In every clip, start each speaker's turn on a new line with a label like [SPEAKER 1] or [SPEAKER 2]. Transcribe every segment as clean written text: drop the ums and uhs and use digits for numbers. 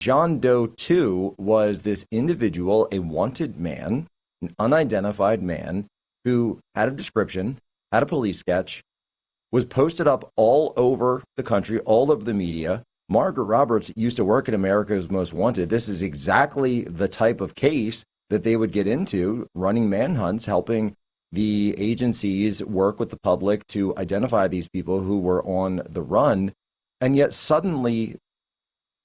[SPEAKER 1] John Doe 2 was this individual, a wanted man, an unidentified man who had a description, had a police sketch, was posted up all over the country, all over the media. Margaret Roberts used to work at America's Most Wanted. This is exactly the type of case that they would get into, running manhunts, helping the agencies work with the public to identify these people who were on the run. And yet suddenly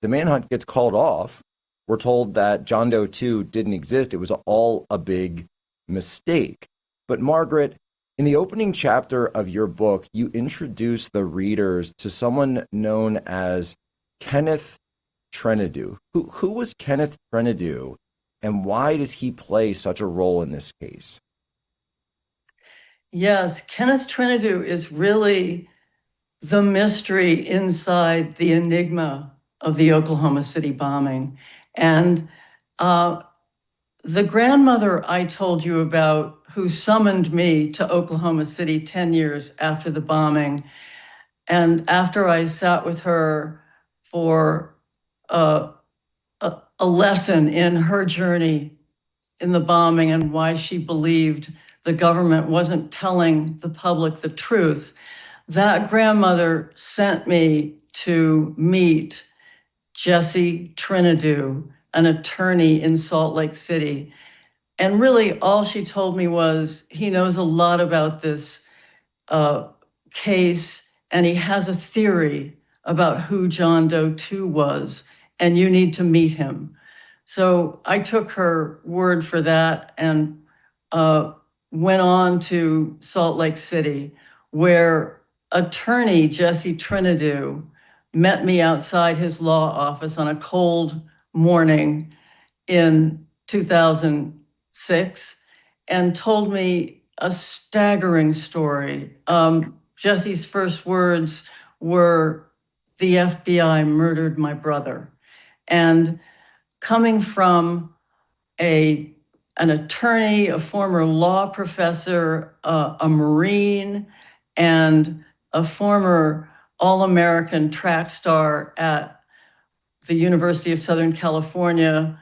[SPEAKER 1] the manhunt gets called off. We're told that John Doe 2 didn't exist. It was all a big mistake. But Margaret, in the opening chapter of your book, you introduce the readers to someone known as Kenneth Trentadue. Who was Kenneth Trentadue, and why does he play such a role in this case?
[SPEAKER 2] Yes, Kenneth Trentadue is really the mystery inside the enigma of the Oklahoma City bombing. And the grandmother I told you about, who summoned me to Oklahoma City 10 years after the bombing, and after I sat with her for a lesson in her journey in the bombing and why she believed the government wasn't telling the public the truth, that grandmother sent me to meet Jesse Trentadue, an attorney in Salt Lake City. And really all she told me was, he knows a lot about this case, and he has a theory about who John Doe 2 was, and you need to meet him. So I took her word for that and went on to Salt Lake City, where attorney Jesse Trentadue met me outside his law office on a cold morning in 2006 and told me a staggering story. Jesse's first words were, "The FBI murdered my brother." And coming from an attorney, a former law professor, a Marine, and a former All-American track star at the University of Southern California,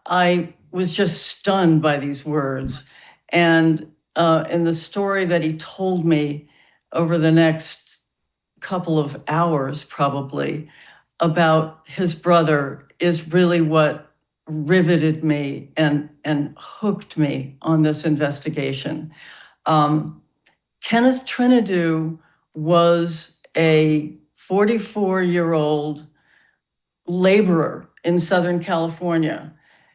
[SPEAKER 2] I was just stunned by these words. And in the story that he told me over the next couple of hours, probably, about his brother is really what riveted me and hooked me on this investigation. Kenneth Trentadue was a 44-year-old laborer in Southern California.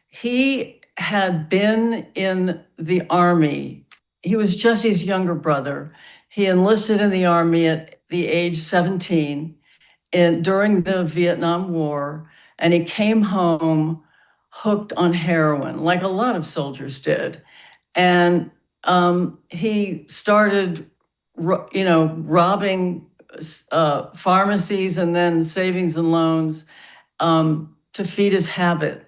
[SPEAKER 2] He had been in the Army. He was Jesse's younger brother. He enlisted in the Army at the age 17 during the Vietnam War, and he came home hooked on heroin, like a lot of soldiers did. And he started, robbing pharmacies and then savings and loans to feed his habit.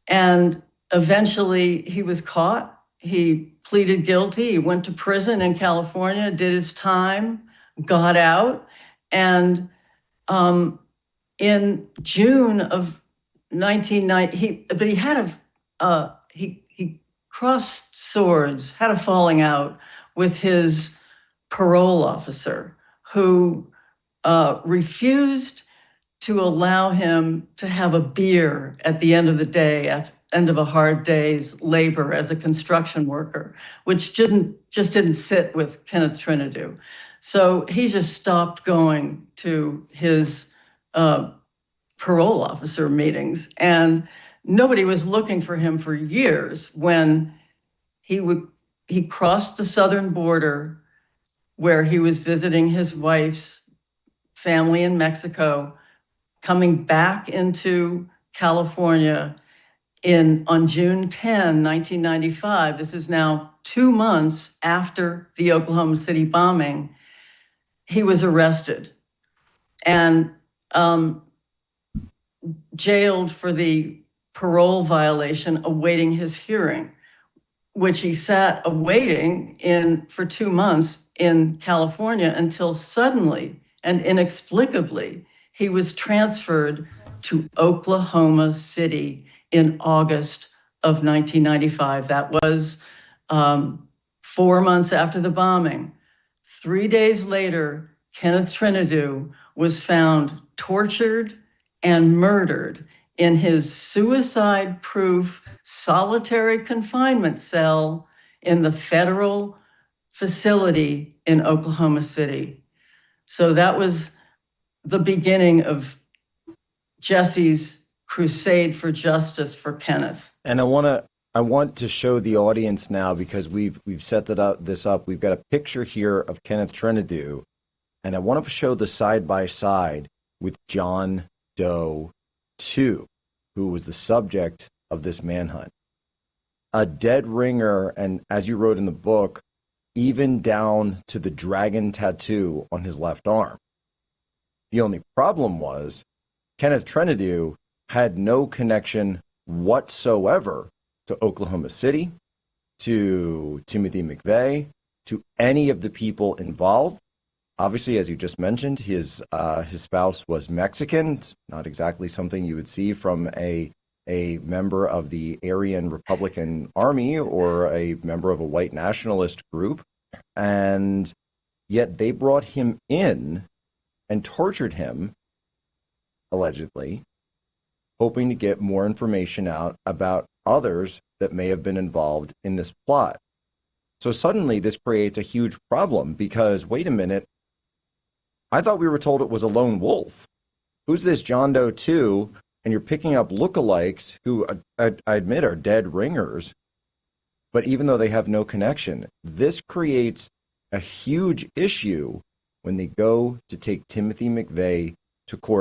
[SPEAKER 2] And eventually he was caught. He pleaded guilty. He went to prison in California, did his time, got out. And in June of 1990, he crossed swords, had a falling out with his parole officer, who refused to allow him to have a beer at the end of the day, at the end of a hard day's labor as a construction worker, which just didn't sit with Kenneth Trentadue. So he just stopped going to his parole officer meetings, and nobody was looking for him for years when he crossed the southern border, where he was visiting his wife's family in Mexico, coming back into California on June 10, 1995. This is now 2 months after the Oklahoma City bombing. He was arrested and jailed for the parole violation, awaiting his hearing, which he sat awaiting for 2 months in California until suddenly and inexplicably he was transferred to Oklahoma City in August of 1995. That was 4 months after the bombing. 3 days later, Kenneth Trentadue was found tortured and murdered in his suicide-proof solitary confinement cell in the federal facility in Oklahoma City. So that was the beginning of Jesse's crusade for justice for Kenneth.
[SPEAKER 1] And I want to show the audience now, because we've set this up. We've got a picture here of Kenneth Trentadue, and I want to show the side by side with John Doe 2, who was the subject of this manhunt. A dead ringer, and as you wrote in the book, even down to the dragon tattoo on his left arm. The only problem was Kenneth Trentadue had no connection whatsoever to Oklahoma City, to Timothy McVeigh, to any of the people involved. Obviously, as you just mentioned, his spouse was Mexican. It's not exactly something you would see from a member of the Aryan Republican Army or a member of a white nationalist group. And yet they brought him in and tortured him, allegedly, hoping to get more information out about others that may have been involved in this plot. So suddenly this creates a huge problem, because, wait a minute, I thought we were told it was a lone wolf. Who's this John Doe 2? And you're picking up lookalikes who I admit are dead ringers, but even though they have no connection, this creates a huge issue when they go to take Timothy McVeigh to court